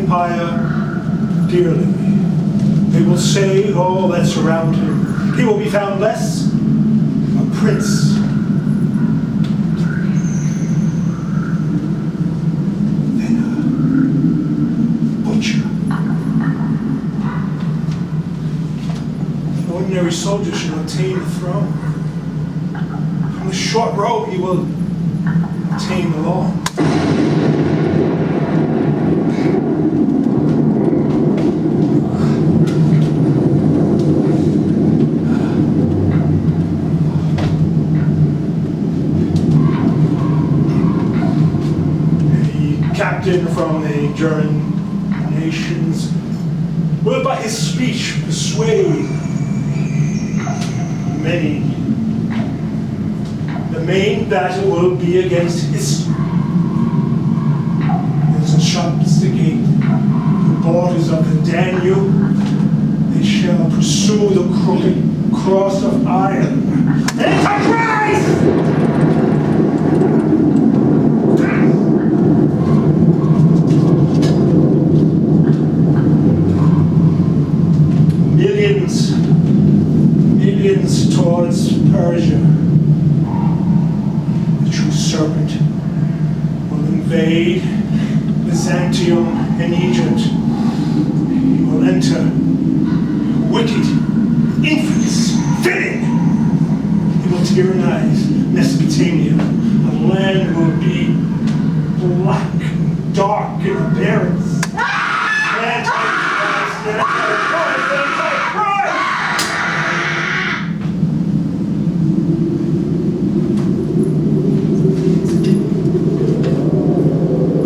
empire dearly. They will say all that surround him. He will be found less a prince than a butcher. An ordinary soldier shall obtain the throne. From the short robe he will obtain the long. Captain from the German nations will by his speech persuade many. The main battle will be against history. As a sharpest gate, the borders of the Danube, they shall pursue the crooked cross of iron. Enterprise! Millions towards Persia. The true serpent will invade Byzantium and Egypt. He will enter wicked infants, fitting. He will tyrannize Mesopotamia. The land will be black, dark, and barren. Antichrist, Antichrist, Antichrist!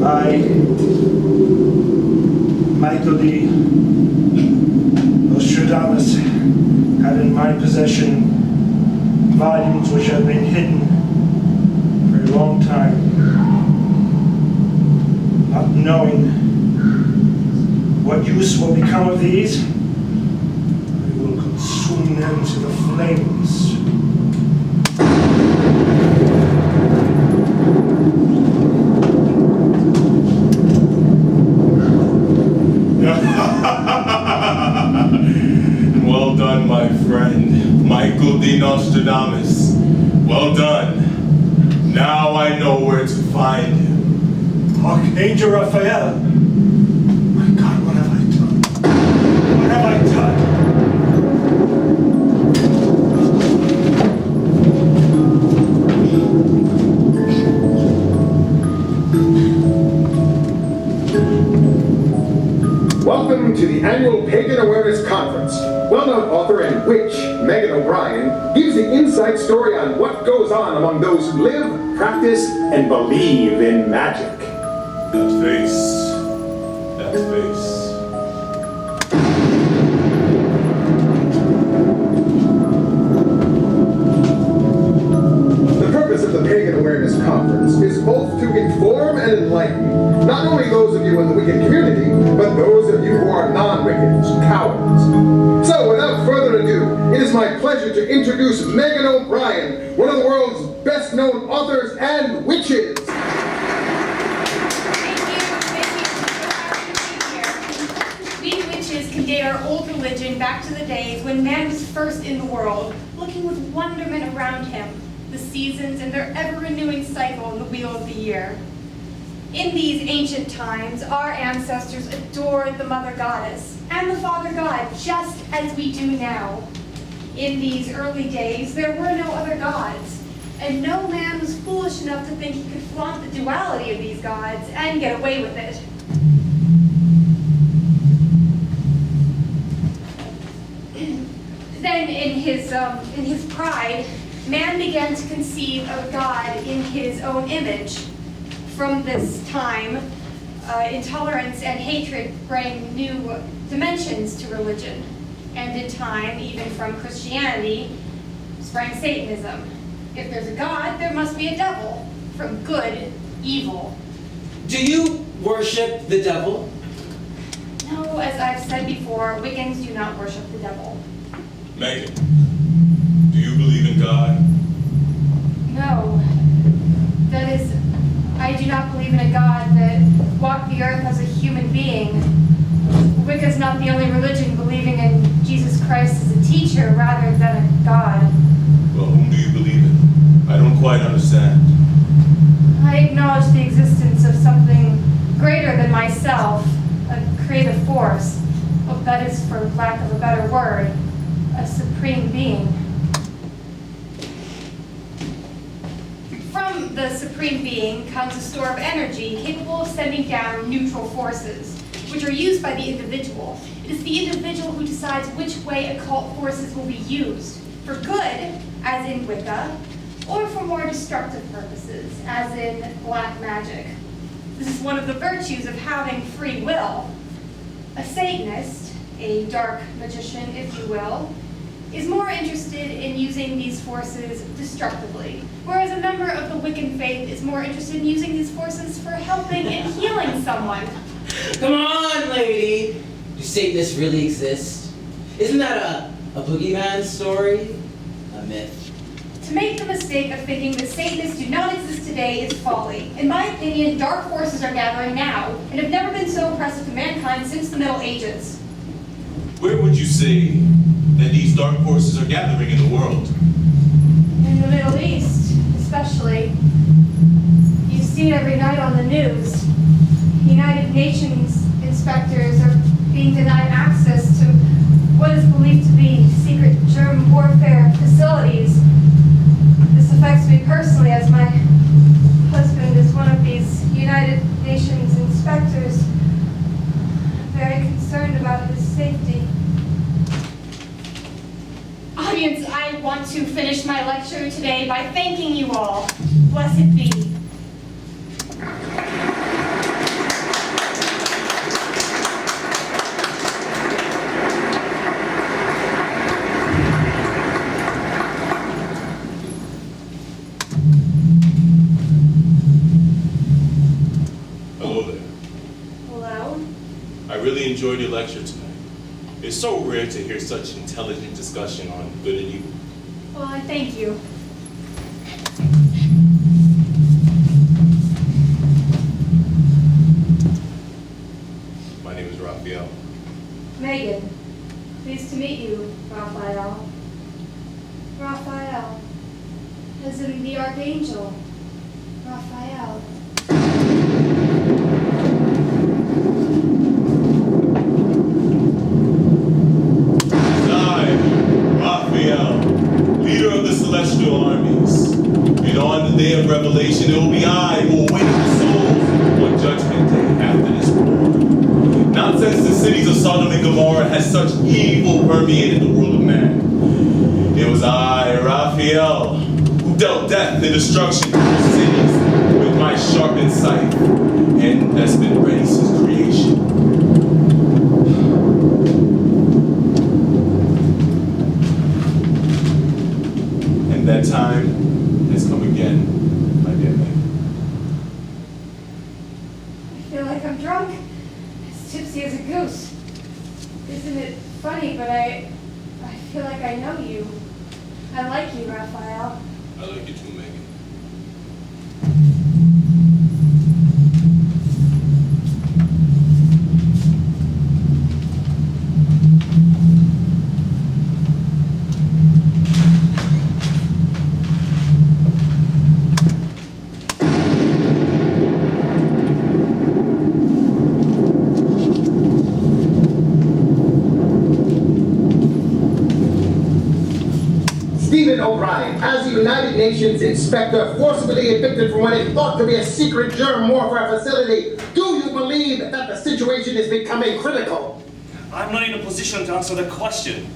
I, Michael D. Nostradamus, have in my possession volumes which have been hidden for a long time, not knowing what use will become of these. I will consume them to the flames. Well done, my friend, Michael D. Nostradamus. Well done. Now I know where to find him. Archangel Raphael. My God, what have I done? What have I done? Welcome to the annual Pagan Awareness Conference. Well-known author and witch Megan O'Brien gives the inside story on what goes on among those who live, practice, and believe in magic. That face. That face. The purpose of the Pagan Awareness Conference is both to inform and enlighten not only those of you in the Wiccan community, but those of you who are non-Wiccans, cowards. So, without further ado, it is my pleasure to introduce Megan O'Brien, one of the world's best-known authors and witches. Thank you for having me here. We witches can date our old religion back to the days when man was first in the world, looking with wonderment around him, the seasons and their ever-renewing cycle in the wheel of the year. In these ancient times, our ancestors adored the Mother Goddess and the Father God just as we do now. In these early days, there were no other gods, and no man was foolish enough to think he could flaunt the duality of these gods and get away with it. Then, in his pride, man began to conceive of God in his own image. From this time, intolerance and hatred bring new dimensions to religion. And in time, even from Christianity, sprang Satanism. If there's a God, there must be a devil. From good, evil. Do you worship the devil? No, as I've said before, Wiccans do not worship the devil. Megan, do you believe in God? No. That is, I do not believe in a God that walk the earth as a human being. Wicca's not the only religion believing in Jesus Christ as a teacher rather than a God. Well, whom do you believe in? I don't quite understand. I acknowledge the existence of something greater than myself, a creative force. Well, that is, for lack of a better word, a supreme being. From the supreme being comes a store of energy capable of sending down neutral forces, which are used by the individual. It is the individual who decides which way occult forces will be used, for good, as in Wicca, or for more destructive purposes, as in black magic. This is one of the virtues of having free will. A Satanist, a dark magician, if you will, is more interested in using these forces destructively, whereas a member of the Wiccan faith is more interested in using these forces for helping and healing someone. Come on, lady! Do Satanists really exist? Isn't that a boogeyman story? A myth? To make the mistake of thinking that Satanists do not exist today is folly. In my opinion, dark forces are gathering now, and have never been so oppressive to mankind since the Middle Ages. Where would you say that these dark forces are gathering in the world? In the Middle East, especially. You see it every night on the news. United Nations inspectors are being denied access to what is believed to be secret germ warfare facilities. This affects me personally, as my husband is one of these United Nations inspectors. I'm very concerned about his safety. Audience, I want to finish my lecture today by thanking you all. Blessed be. Hello there. Hello? I really enjoyed your lecture tonight. It's so rare to hear such intelligent discussion on good and evil. Well, I thank you. My name is Raphael. Megan, pleased to meet you, Raphael. Raphael, as in the Archangel. Raphael. Leader of the celestial armies. And on the day of revelation, it will be I who will win the souls on judgment day after this war. Not since the cities of Sodom and Gomorrah has such evil permeated the world of man. It was I, Raphael, who dealt death and destruction to those cities with my sharpened scythe, and that's been ready since creation. That time has come again, my dear Meg. I feel like I'm drunk, as tipsy as a goose. Isn't it funny, but I feel like I know you. I like you, Raphael. I like you too, Megan. As the United Nations inspector forcibly evicted from what is thought to be a secret germ warfare facility, do you believe that the situation is becoming critical? I'm not in a position to answer the question.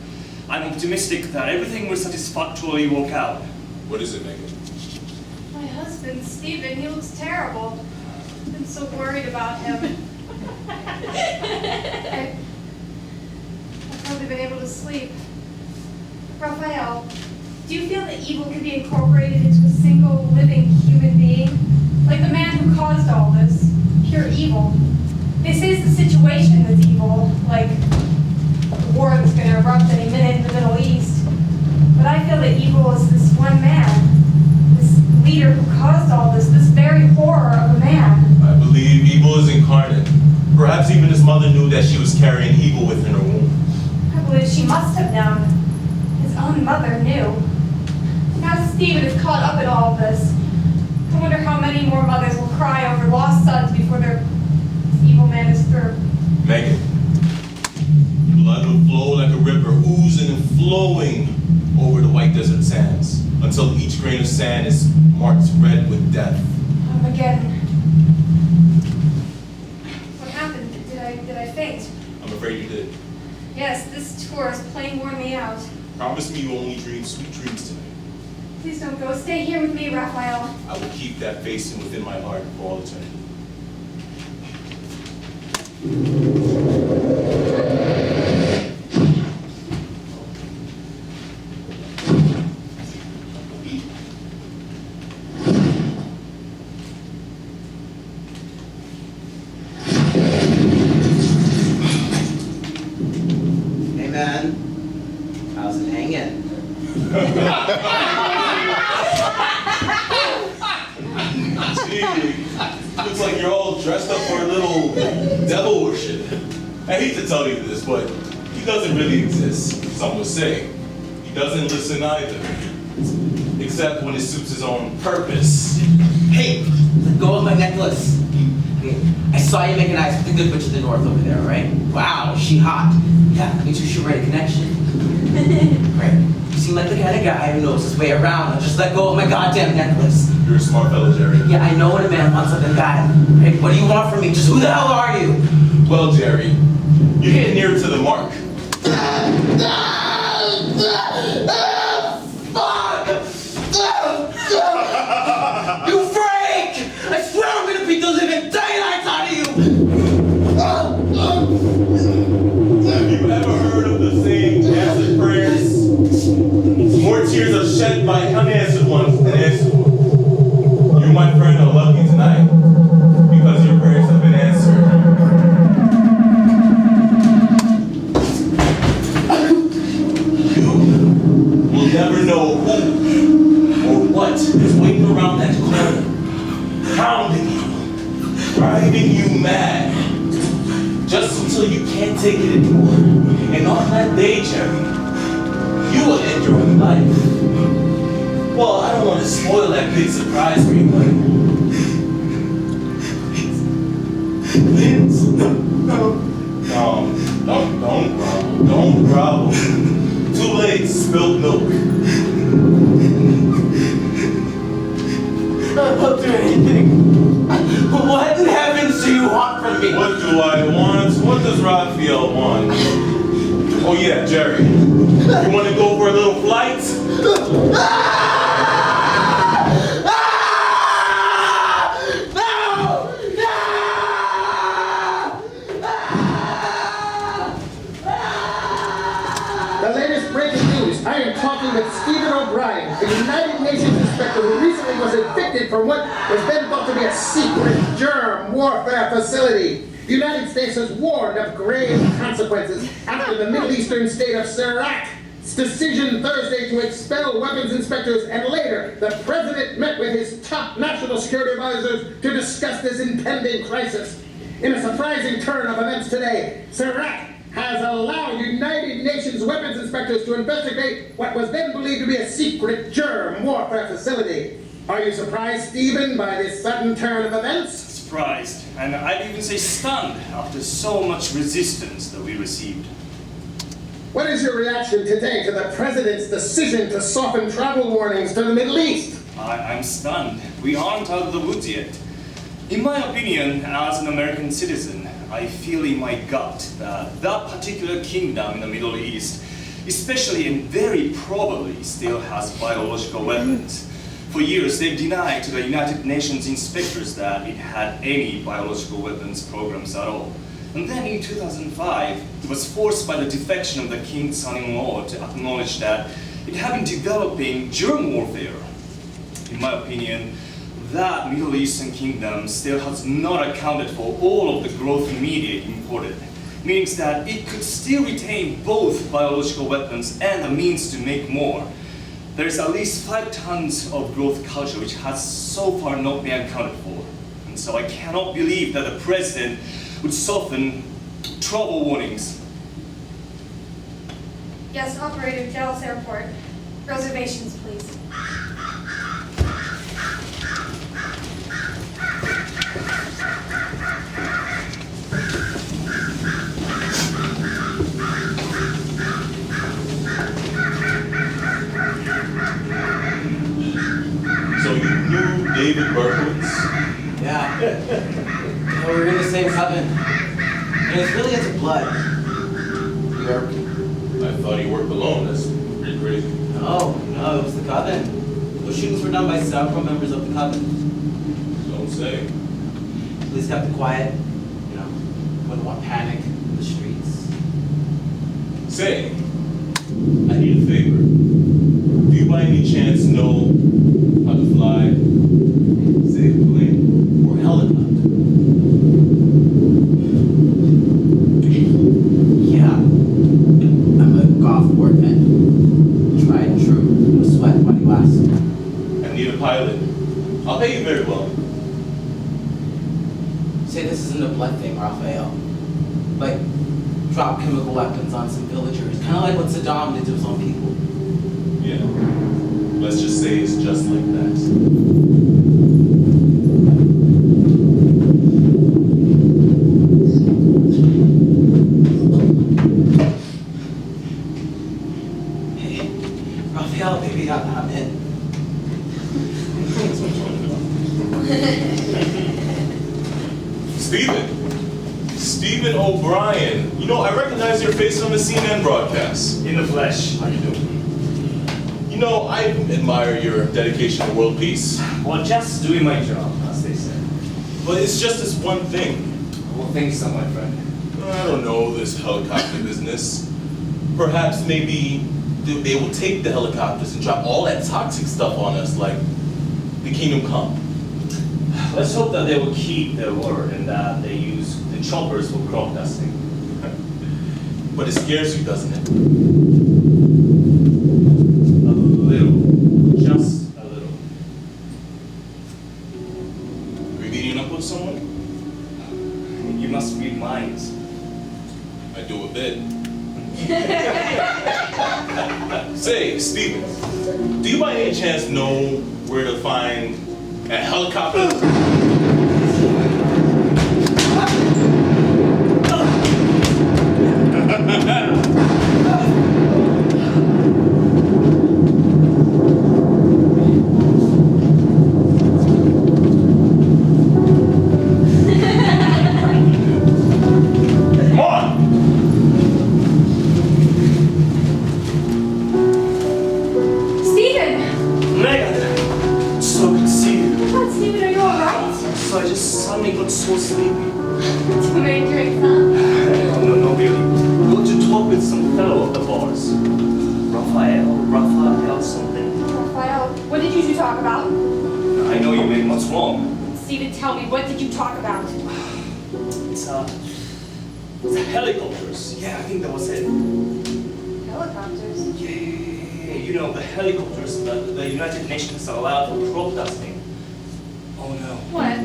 I'm optimistic that everything will satisfactorily work out. What is it, Megan? My husband, Stephen, he looks terrible. I've been so worried about him. I've hardly been able to sleep. Raphael, do you feel that evil can be incorporated into a single living human being? Like the man who caused all this, pure evil. They say it's the situation that's evil, like the war that's going to erupt any minute in the Middle East. But I feel that evil is this one man, this leader who caused all this very horror of a man. I believe evil is incarnate garden. Perhaps even his mother knew that she was carrying evil within her womb. I believe she must have known. His own mother knew. Now Stephen is caught up in all of this. I wonder how many more mothers will cry over lost sons before their evil man is through. Megan, blood will flow like a river, oozing and flowing over the white desert sands, until each grain of sand is marked red with death. Armageddon. What happened? Did I faint? I'm afraid you did. Yes, this tour has plain worn me out. Promise me you only dream sweet dreams tonight. Please don't go. Stay here with me, Raphael. I will keep that facing within my heart for all eternity. Hey man, how's it hanging? Gee, looks like you're all dressed up for a little devil worship. I hate to tell you this, but he doesn't really exist, some would say. He doesn't listen either, except when it suits his own purpose. Hey, let go of my necklace. I saw you making eyes with the good witch of the north over there, right? Wow, she hot. Yeah, that means we should write a connection. Right. You seem like the kind of guy who knows his way around. I'll just let go of my goddamn necklace. You're a smart fellow, Jerry. Yeah, I know when a man wants something bad. Right? What do you want from me? Just who the hell are you? Well, Jerry, you're getting near to the mark. You freak! I swear I'm gonna beat the living daylights out of you! Have you ever heard of the saying, answered prayers? More tears are shed by unanswered ones than answered ones. You, my friend, are lucky tonight because your prayers have been answered. You will never know who or what is waiting around that corner, pounding you, driving you mad, just until you can't take it anymore. And on that day, Jerry, you will end your own life. Well, I don't want to spoil that big surprise for you, but Vince, don't grovel. Too late, spilled milk. I'll do anything. What in heavens do you want from me? What do I want? What does Raphael want? Oh yeah, Jerry. You want to go for a little flight? The latest breaking news. I am talking with Stephen O'Brien, a United Nations inspector who recently was evicted from what was then thought to be a secret germ warfare facility. The United States has warned of grave consequences after the Middle Eastern state of Iraq's decision Thursday to expel weapons inspectors, and later the president met with his top national security advisors to discuss this impending crisis. In a surprising turn of events today, Iraq has allowed United Nations weapons inspectors to investigate what was then believed to be a secret germ warfare facility. Are you surprised, Stephen, by this sudden turn of events? Surprised, and I'd even say stunned after so much resistance that we received. What is your reaction today to the president's decision to soften travel warnings to the Middle East? I'm stunned. We aren't out of the woods yet. In my opinion, as an American citizen, I feel in my gut that that particular kingdom in the Middle East, especially and very probably, still has biological weapons. For years, they've denied to the United Nations inspectors that it had any biological weapons programs at all. And then in 2005, it was forced by the defection of the king's son-in-law to acknowledge that it had been developing germ warfare. In my opinion, that Middle Eastern kingdom still has not accounted for all of the growth media it imported, meaning that it could still retain both biological weapons and the means to make more. There is at least 5 tons of growth culture which has so far not been accounted for. and so I cannot believe that the president would soften trouble warnings. Yes, operator, Dallas Airport. Reservations, please. So you knew David Berkowitz? Yeah. Yeah, we were in the same coven. And it's really into blood. New York. I thought he worked alone. That's pretty crazy. No, it was the coven. Those shootings were done by several members of the coven. Don't say. Police kept it quiet. You know, wouldn't want panic in the streets. Say, I need a favor. Do you by any chance know how to fly, say, a plane or a helicopter? Yeah. I'm a golf board fan. Tried and true. No sweat. Why do you ask? I need a pilot. I'll pay you very well. Say this isn't a blood thing, Raphael. Like, drop chemical weapons on some villagers. Kind of like what Saddam did to his own people. Yeah. Let's just say it's just like that. Hey, Raphael, baby, I'm in. Stephen O'Brien. You know, I recognize your face from the CNN broadcast. In the flesh. How you doing? You know, I admire your dedication to world peace. Well, just doing my job, as they say. But it's just this one thing. Well, thank you so much, friend. I don't know, this helicopter business. Perhaps maybe they will take the helicopters and drop all that toxic stuff on us like the Kingdom Come. Let's hope that they will keep their word and that they use the choppers for crop dusting. But it scares you, doesn't it? A little. Just a little. Are you meeting up with someone? You must read minds. I do a bit. Say, Stephen, do you by any chance know where to find a helicopter? Come on! Stephen! Megan! So good to see you. Oh, Stephen, are you alright? So I just suddenly got so sleepy. Too many drinks, huh? No, really. We want to talk with some fellow of the bars. Raphael, something. Raphael, what did you two talk about? I know you made what's wrong. Stephen, tell me, what did you talk about? It's helicopters. Yeah, I think that was it. Helicopters? Yeah, you know, the helicopters that the United Nations allowed for crop dusting. Oh no. What?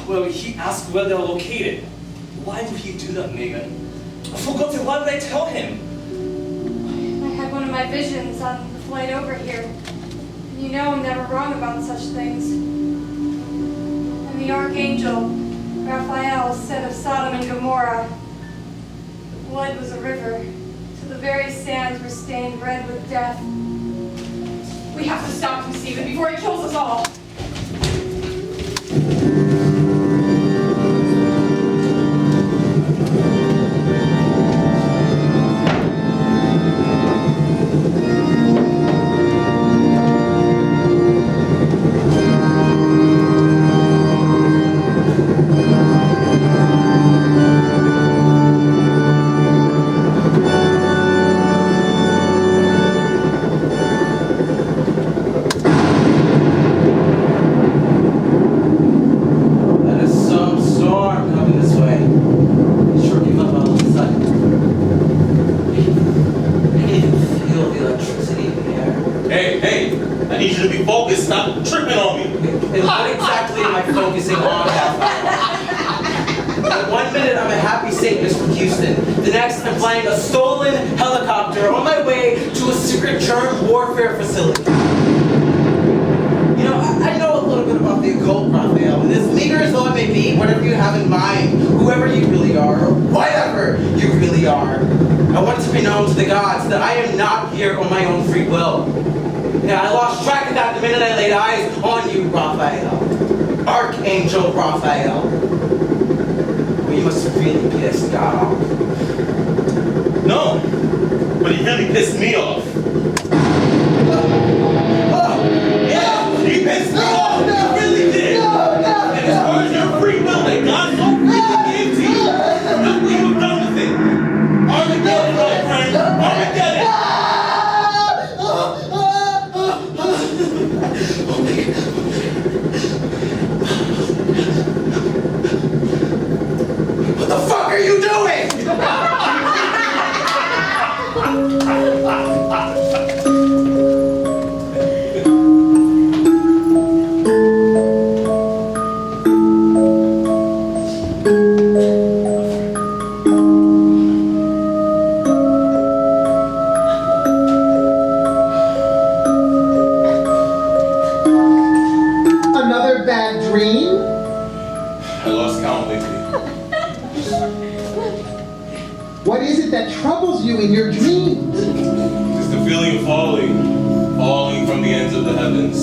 Well, he asked where they're located. Why did he do that, Megan? I forgot it. Why did I tell him? I had one of my visions on the flight over here. You know I'm never wrong about such things. And the archangel, Raphael, said of Sodom and Gomorrah, the blood was a river, till the very sands were stained red with death. We have to stop him, Stephen, before he kills us all. focusing on Raphael. One minute I'm a happy Satanist from Houston. The next I'm flying a stolen helicopter on my way to a secret germ warfare facility. You know, I know a little bit about the occult, Raphael, and as meager as though it may be, whatever you have in mind, whoever you really are, or whatever you really are, I want it to be known to the gods that I am not here on my own free will. Yeah, I lost track of that the minute I laid eyes on you, Raphael. Archangel Raphael. Well, you must have really pissed God off. No, but he really pissed me off. Yeah, he pissed me off. He really did. And as far as your free will that God so freely gave to you, look what you've done with it. Armageddon, my friend. Armageddon. What the fuck are you doing? Another bad dream? I lost count lately. What is it that troubles you in your dreams? Just the feeling of falling from the ends of the heavens,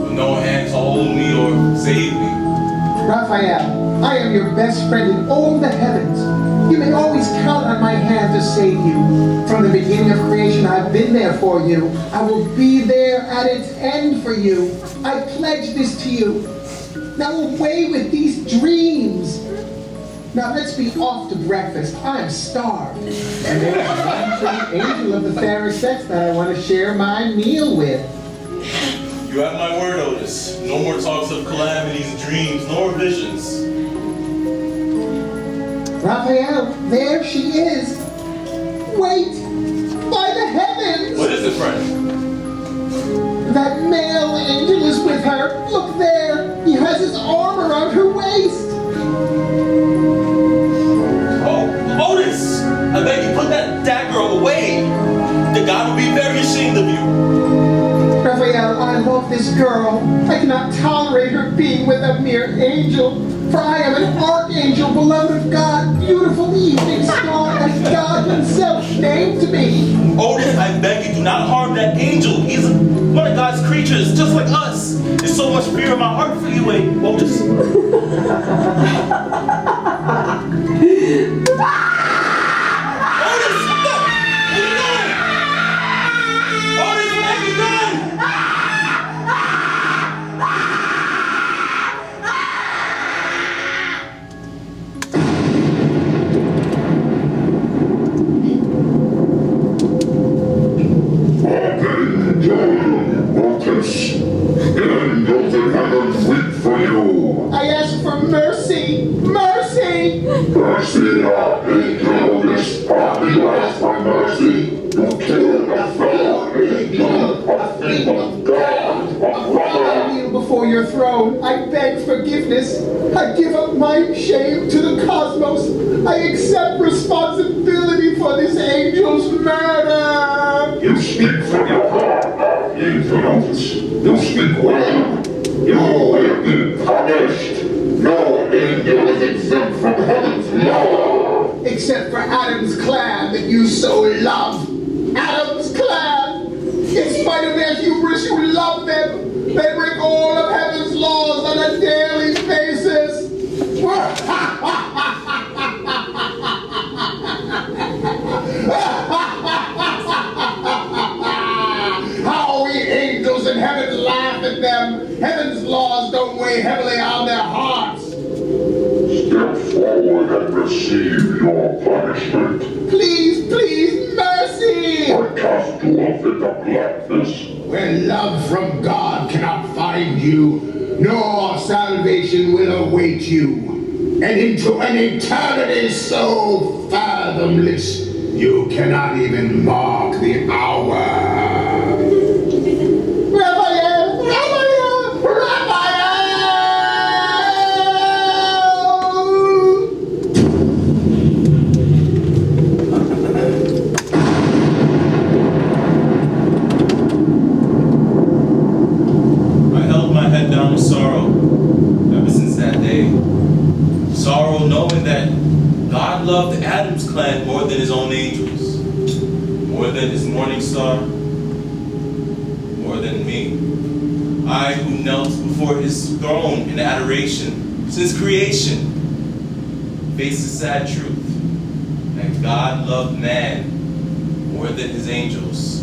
with no hand to hold me or save me. Raphael, I am your best friend in all the heavens. You may always count on my hand to save you. From the beginning of creation, I've been there for you. I will be there at its end for you. I pledge this to you. Now away with these dreams. Now let's be off to breakfast. I'm starved. And there's one pretty angel of the fairer sex that I want to share my meal with. You have my word, Otis. No more talks of calamities, dreams, nor visions. Raphael, there she is. Wait! By the heavens! What is it, friend? That male angel is with her. Look there. He has his arm around her waist. Oh, Otis! I beg you, put that dagger away. The God will be very ashamed of you. Raphael, I love this girl. I cannot tolerate her being with a mere angel. For I am an archangel, beloved of God, beautiful evening star, as God himself named to me. Otis, I beg you, do not harm that angel. He's one of God's creatures, just like us. There's so much fear in my heart for you, Otis. Otis, no! What are you doing? Otis, what have you done? Angels in heaven weep for you. I ask for mercy, mercy. Mercy, archangel, this party you ask for mercy. You killed a fellow angel, a thing of God, a I brother. kneel before your throne. I beg forgiveness. I give up my shame to the cosmos. I accept responsibility for this angel's murder. You speak from your heart, archangel Otis. You speak well. You will be punished. No angel is exempt from heaven's law. Except for Adam's clan that you so love. Adam's clan! In spite of their hubris, you love them. They break all of heaven's laws on a daily basis. How we angels in heaven laugh at them. Heaven's laws don't weigh heavily on their hearts. Step forward and receive your punishment. Please, please, mercy! I cast you off into blackness. Where love from God cannot find you, nor salvation will await you. And into an eternity so fathomless, you cannot even mark the hour. Raphael! Raphael! Raphael! Sorrow knowing that God loved Adam's clan more than his own angels, more than his morning star, more than me. I who knelt before his throne in adoration since creation, face the sad truth that God loved man more than his angels.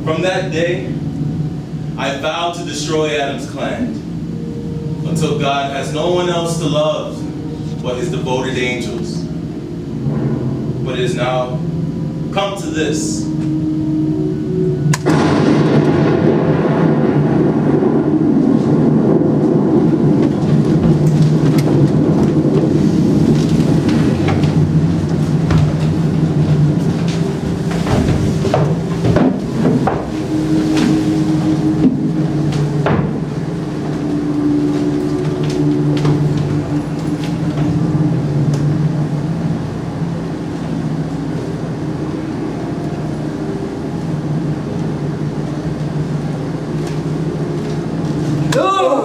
From that day, I vowed to destroy Adam's clan until God has no one else to love but his devoted angels. But it has now come to this.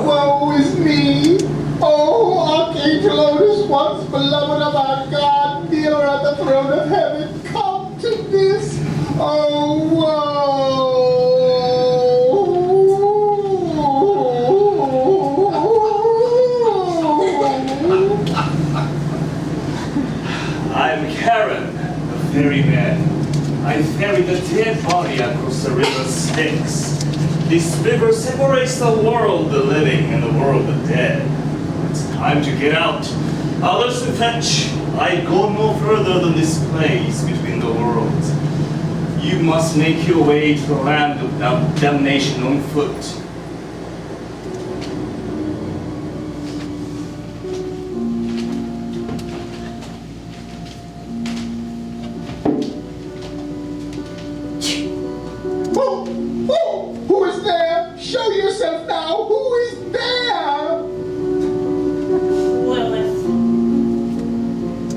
Woe is me! Oh, Archangel Otis, once beloved of our God, kneeler at the throne of heaven, come to this! Oh, I'm Karen, the ferryman. I ferry the dead body across the river Styx. This river separates the world, the living, and the world, the dead. It's time to get out. Others to fetch. I go no further than this place between the worlds. You must make your way to the land of damnation on foot. Who is there? Show yourself now! Who is there? Lilith.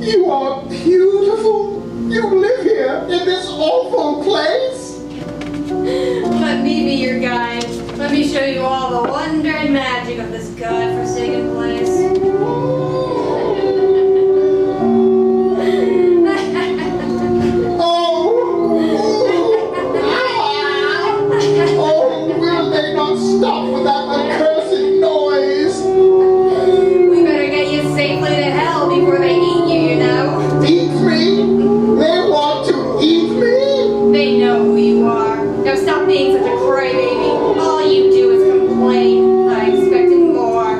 You are beautiful! You live here in this awful place! Let me be your guide. Let me show you all the wonder and magic of this God-forsaken place. Stop with that accursed noise! We better get you safely to hell before they eat you, you know. Eat me? They want to eat me? They know who you are. Now stop being such a crybaby. All you do is complain. I expected more.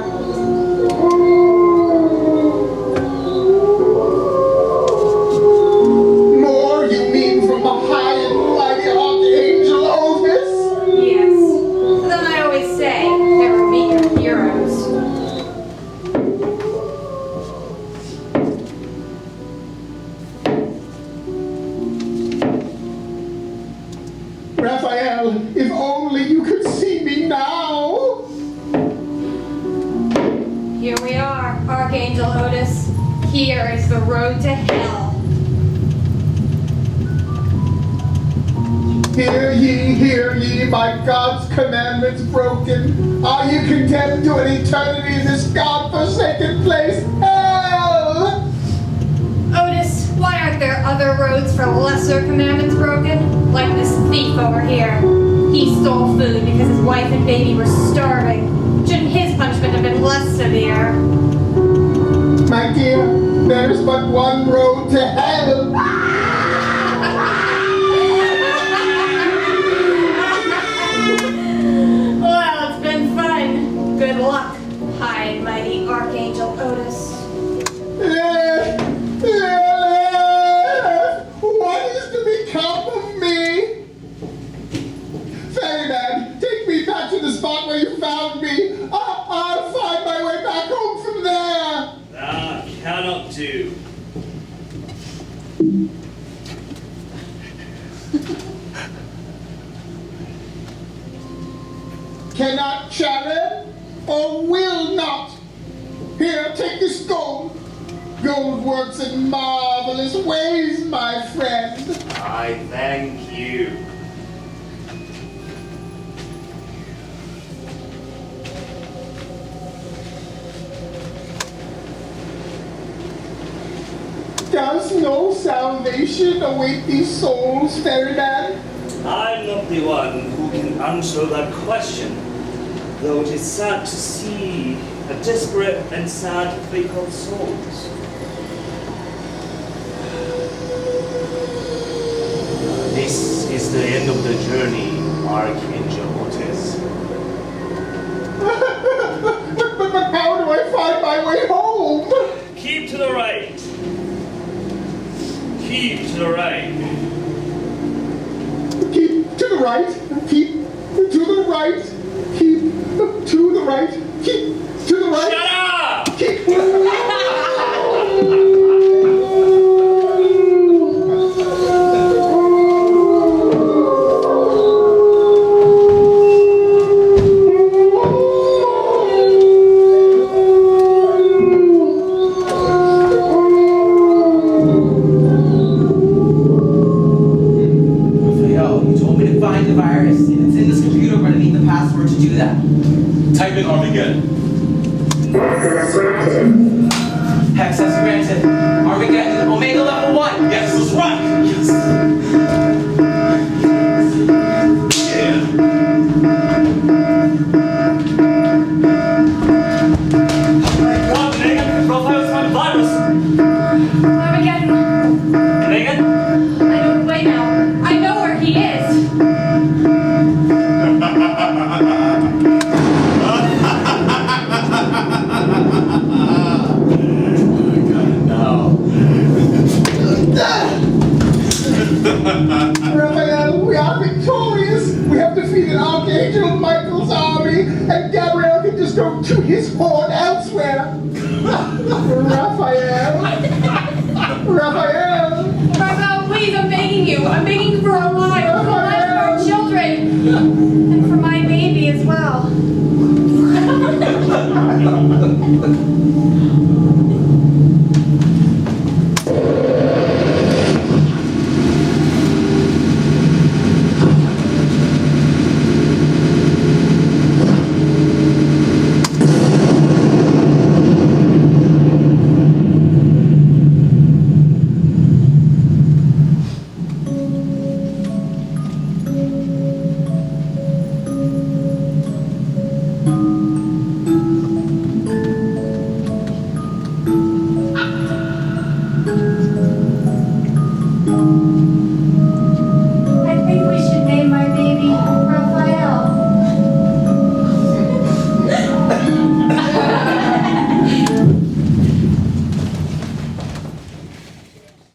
More, you mean from the high and mighty Archangel Otis? Yes. Then I always say, there will be your heroes. Raphael, if only you could see me now! Here we are, Archangel Otis. Here is the road to hell. Hear ye, my God's commandments broken. Are you condemned to an eternity in this God-forsaken place? Hell! Otis, why aren't there other roads for lesser commandments broken? Like this thief over here. He stole food because his wife and baby were starving. Shouldn't his punishment have been less severe? My dear, there's but one road to hell. Well, it's been fun. Good luck, high and mighty Archangel Otis. What is to become of me? Ferryman, take me back to the spot where you found me. I'll find my way back home from there. That cannot do. Cannot Sharon, or will not. Here, take this gold. Gold works in marvelous ways, my friend. I thank you. Does no salvation await these souls, ferryman? I'm not the one who can answer that question, though it is sad to see a desperate and sad fate of souls. This is the end of the journey, Archangel Otis. But how do I find my way home? Keep to the right. Keep to the right. Keep to the right. Keep to the right. Keep to the right. Keep to the right. Shut up! Keep. Raphael, you told me to find the virus, and it's in this computer, but I need the password to do that. Type in Armageddon. Access granted. Armageddon, Omega level 1. Yes, that's right. Yes. Yeah. Come, Megan. Raphael's found a virus. Armageddon. Megan? I know the way now. I know where he is. Raphael, we are victorious. We have defeated Archangel Michael's army, and Gabriel can just go to his horde elsewhere. Raphael. Raphael. Raphael, please, I'm begging you. I'm begging you for our lives, for the lives of our children, and for my baby as well.